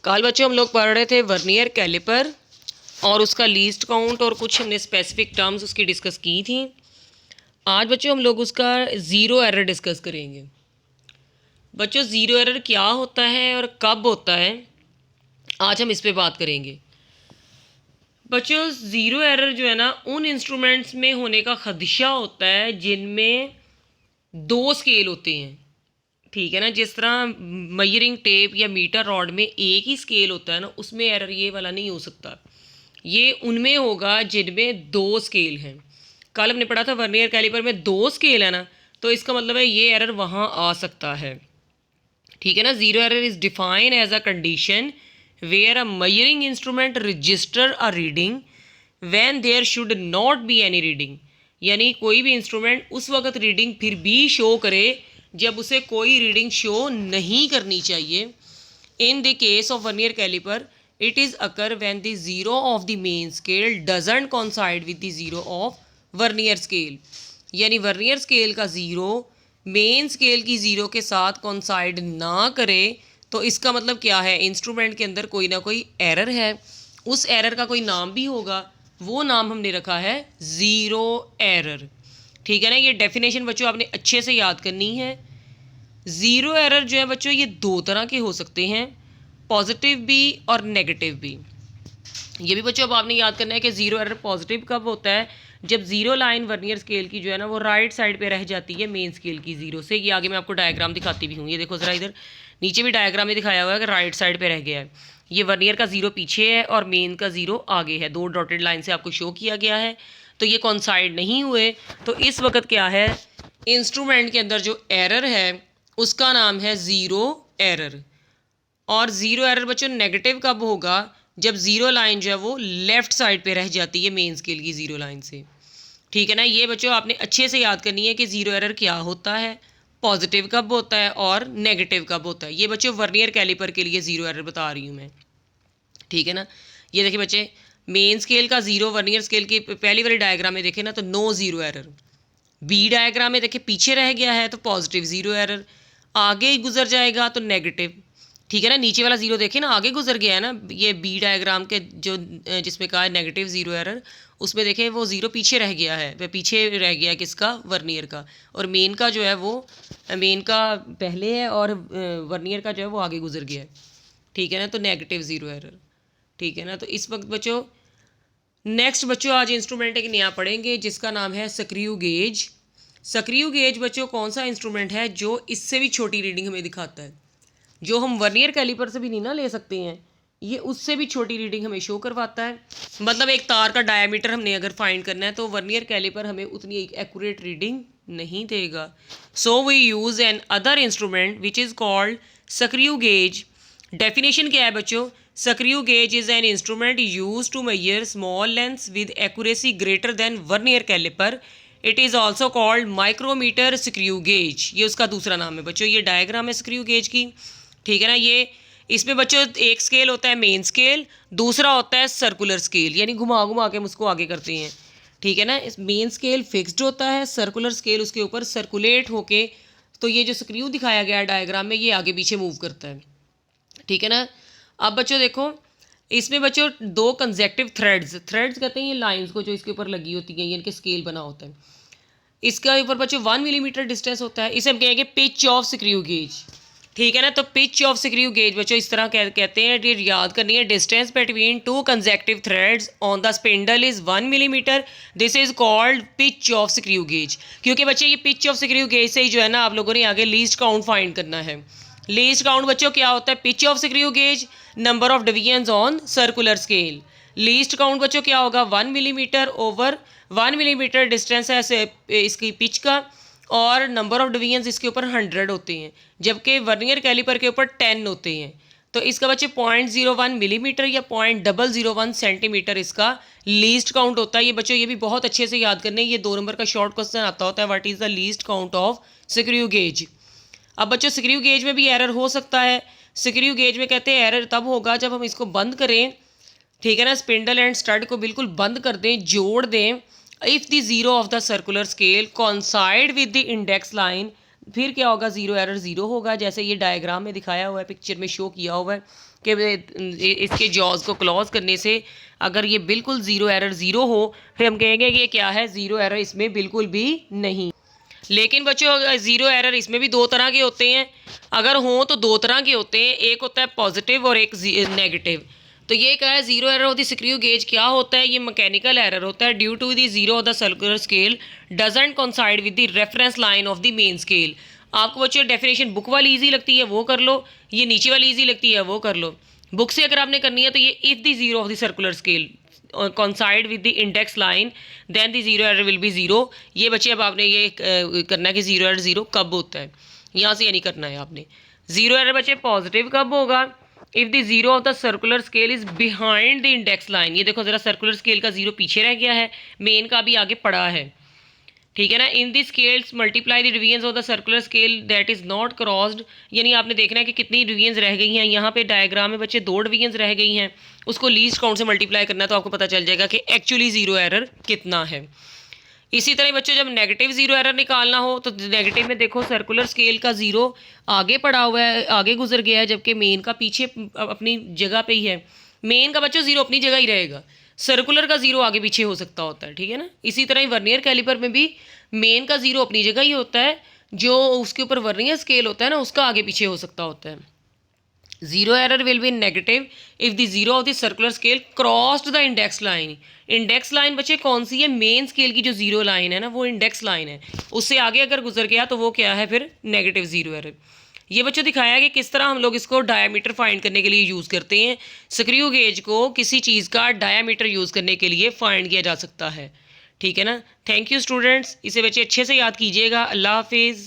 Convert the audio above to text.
कल बच्चों हम लोग पढ़ रहे थे वर्नियर कैलिपर और उसका लीस्ट काउंट और कुछ हमने स्पेसिफिक टर्म्स उसकी डिस्कस की थी। आज बच्चों हम लोग उसका ज़ीरो एरर डिस्कस करेंगे। बच्चों ज़ीरो एरर क्या होता है और कब होता है, आज हम इस पे बात करेंगे। बच्चों ज़ीरो एरर जो है ना, उन इंस्ट्रूमेंट्स में होने का खदशा होता है जिनमें दो स्केल होते हैं। ठीक है ना, जिस तरह मेजरिंग टेप या मीटर रॉड में एक ही स्केल होता है ना, उसमें एरर ये वाला नहीं हो सकता। ये उनमें होगा जिनमें दो स्केल हैं। कल हमने पढ़ा था वर्नियर कैलिपर में दो स्केल है ना, तो इसका मतलब है ये एरर वहाँ आ सकता है। ठीक है ना। Zero error is define as a condition where a measuring instrument register a reading when there should not be any reading. यानी कोई भी इंस्ट्रूमेंट उस वक्त रीडिंग फिर भी शो करे जब उसे कोई रीडिंग शो नहीं करनी चाहिए। In the case of vernier calliper it is occur when the zero of the main scale doesn't coincide with the zero of vernier scale. यानी वर्नियर स्केल का ज़ीरो मेन स्केल की zero के साथ coincide ना करे, तो इसका मतलब क्या है, इंस्ट्रूमेंट के अंदर कोई ना कोई एरर है। उस एरर का कोई नाम भी होगा, वो नाम हमने रखा है ज़ीरो एरर। ठीक है ना। ये डेफिनेशन बच्चों आपने अच्छे से याद करनी है। ज़ीरो एरर जो है बच्चों, ये दो तरह के हो सकते हैं, पॉजिटिव भी और नेगेटिव भी। ये भी बच्चों अब आपने याद करना है कि ज़ीरो एरर पॉजिटिव कब होता है, जब ज़ीरो लाइन वर्नियर स्केल की जो है ना वो राइट साइड पे रह जाती है मेन स्केल की ज़ीरो से। ये आगे मैं आपको डायग्राम दिखाती भी हूँ। ये देखो ज़रा, इधर नीचे भी डायग्राम में दिखाया हुआ है कि राइट साइड पे रह गया है। ये वर्नियर का ज़ीरो पीछे है और मेन का ज़ीरो आगे है, दो डॉटेड लाइन से आपको शो किया गया है। तो ये कॉन्साइड नहीं हुए, तो इस वक्त क्या है, इंस्ट्रूमेंट के अंदर जो एरर है उसका नाम है ज़ीरो एरर। और ज़ीरो एरर बच्चों नेगेटिव कब होगा, जब ज़ीरो लाइन जो है वो लेफ़्ट साइड पे रह जाती है मेन स्केल की ज़ीरो लाइन से। ठीक है ना। ये बच्चों आपने अच्छे से याद करनी है कि ज़ीरो एरर क्या होता है, पॉजिटिव कब होता है और नेगेटिव कब होता है। ये बच्चों वर्नियर कैलिपर के लिए ज़ीरो एरर बता रही हूँ मैं। ठीक है ना। ये देखिए बच्चे, मेन स्केल का ज़ीरो वर्नियर स्केल की पहली वाली डायग्राम में देखें ना तो no zero error. B diagram में देखें पीछे रह गया है तो पॉजिटिव ज़ीरो एरर, आगे गुजर जाएगा तो नेगेटिव। ठीक है ना। नीचे वाला ज़ीरो देखें ना, आगे गुजर गया है ना, ये बी डायग्राम के जो जिसमें कहा है नेगेटिव ज़ीरो एरर, उसमें देखें वो ज़ीरो पीछे रह गया है, वह पीछे रह गया है किसका, वर्नियर का। और मेन का जो है वो मेन का पहले है और वर्नियर का जो है वो आगे गुजर गया है। ठीक है ना। तो नेगेटिव ज़ीरो एरर। ठीक है ना। तो इस वक्त बच्चों नेक्स्ट बच्चों आज इंस्ट्रूमेंट एक नया पढ़ेंगे जिसका नाम है स्क्रू गेज। स्क्रू गेज बच्चों कौन सा इंस्ट्रूमेंट है जो इससे भी छोटी रीडिंग हमें दिखाता है, जो हम वर्नियर कैलिपर से भी नहीं ना ले सकते हैं, ये उससे भी छोटी रीडिंग हमें शो करवाता है। मतलब एक तार का डायमीटर हमने अगर फाइंड करना है तो वर्नियर कैलिपर हमें उतनी एक एक्यूरेट रीडिंग नहीं देगा। So we use another instrument which is called screw gauge. Definition क्या है बच्चों, screw gauge is an instrument use to measure small lengths with accuracy greater than vernier calliper. It is also called micrometer screw gauge. ये उसका दूसरा नाम है बच्चों। ये डायग्राम है स्क्रू गेज की। ठीक है ना। ये इसमें बच्चों एक स्केल होता है मेन स्केल, दूसरा होता है सर्कुलर स्केल, यानी घुमा घुमा के हम उसको आगे करते हैं। ठीक है ना। इस मेन स्केल फिक्स्ड होता है, सर्कुलर स्केल उसके ऊपर सर्कुलेट होके, तो ये जो स्क्रू दिखाया गया है डायग्राम में, ये आगे पीछे मूव करता है। ठीक है ना। अब बच्चों देखो, इसमें बच्चों दो कंजेक्टिव थ्रेड्स कहते हैं ये लाइन्स को जो इसके ऊपर लगी होती हैं, इनके स्केल बना होता है। इसका ऊपर बच्चों 1 मिलीमीटर डिस्टेंस होता है, इसे हम कहेंगे पिच ऑफ स्क्रू गेज। ठीक है ना। तो पिच ऑफ स्क्रू गेज बच्चों इस तरह कहते हैं, ये याद करनी है। Distance between two conjunctive threads on the spindle is 1 millimetre, this is called pitch of screw gauge. क्योंकि बच्चे ये पिच ऑफ स्क्रू गेज से ही जो है ना आप लोगों ने आगे लीस्ट काउंट फाइंड करना है। लीस्ट काउंट बच्चों क्या होता है, pitch of screw gauge, number of divisions on circular scale. Least count बच्चों क्या होगा, 1 मिलीमीटर ओवर 1 मिलीमीटर डिस्टेंस है इसकी पिच का, और नंबर ऑफ डिवीजन्स इसके ऊपर 100 होते हैं, जबकि वर्नियर कैलिपर के ऊपर 10 होते हैं। तो इसका बच्चे 0.01 मिलीमीटर या 0.001 सेंटीमीटर इसका लीस्ट काउंट होता है। ये बच्चों ये भी बहुत अच्छे से याद करने, ये 2 नंबर का शॉर्ट क्वेश्चन आता होता है, what is the least count of screw gauge. अब बच्चों स्क्रू गेज में भी एरर हो सकता है। स्क्रू गेज में कहते हैं एरर तब होगा जब हम इसको बंद करें। ठीक है ना। स्पिंडल एंड स्टड को बिल्कुल बंद कर दें, जोड़ दें। If the zero of the circular scale coincide with the index line फिर क्या होगा, ज़ीरो एरर ज़ीरो होगा, जैसे ये डायग्राम में दिखाया हुआ है, पिक्चर में शो किया हुआ है कि इसके जॉज को क्लोज करने से अगर ये बिल्कुल ज़ीरो एरर ज़ीरो हो फिर हम कहेंगे कि ये क्या है, ज़ीरो एरर इसमें बिल्कुल भी नहीं। लेकिन बच्चों ज़ीरो एरर इसमें भी दो तरह के होते हैं, अगर हों तो दो तरह के होते हैं, एक होता है पॉजिटिव और एक नेगेटिव। तो ये क्या है, zero error of the screw gauge क्या होता है, ये मैकेनिकल एरर होता है due to the zero of the circular scale doesn't coincide with the reference line of the main scale. आपको बच्चों डेफिनेशन बुक वाली इजी लगती है वो कर लो, ये नीचे वाली इजी लगती है वो कर लो। बुक से अगर आपने करनी है तो ये if the zero of the circular scale coincide with the index line then the zero error will be zero. ये बच्चे अब आपने ये करना है कि जीरो एरर ज़ीरो कब होता है, यहाँ से ये नहीं करना है आपने। जीरो एरर बच्चे पॉजिटिव कब होगा, if the zero of the circular scale is behind the index line. ये देखो ज़रा, सर्कुलर स्केल का जीरो पीछे रह गया है, मेन का भी आगे पड़ा है, ठीक है ना। In the scales multiply the divisions of the circular scale that is not crossed, यानी आपने देखना है कि कितनी डिवीजन्स रह गई हैं। यहाँ पे डायग्राम में बच्चे दो डिवीजन्स रह गई हैं, उसको लीस्ट काउंट से मल्टीप्लाई करना है तो आपको पता चल जाएगा कि एक्चुअली ज़ीरो एरर कितना है। इसी तरह बच्चों जब नेगेटिव ज़ीरो एरर निकालना हो तो नेगेटिव में देखो सर्कुलर स्केल का ज़ीरो आगे पड़ा हुआ है, आगे गुजर गया है, जबकि मेन का पीछे अपनी जगह पे ही है। मेन का बच्चों ज़ीरो अपनी जगह ही रहेगा, सर्कुलर का ज़ीरो आगे पीछे हो सकता होता है, ठीक है ना। इसी तरह ही वर्नियर कैलिपर में भी मेन का ज़ीरो अपनी जगह ही होता है, जो उसके ऊपर वर्नियर स्केल होता है ना उसका आगे पीछे हो सकता होता है। Zero error will B negative if the zero of the circular scale crossed the index line. Index line बच्चे कौन सी है, मेन स्केल की जो जीरो लाइन है ना वो इंडेक्स लाइन है, उससे आगे अगर गुजर गया तो वो क्या है फिर नेगेटिव जीरो एरर। ये बच्चों दिखाया कि किस तरह हम लोग इसको डायामीटर फाइंड करने के लिए यूज़ करते हैं। स्क्रू गेज को किसी चीज़ का डायामीटर यूज़ करने के लिए फाइंड किया जा सकता है, ठीक है ना। थैंक यू स्टूडेंट्स, इसे बच्चे अच्छे से याद कीजिएगा। अल्लाह हाफिज़।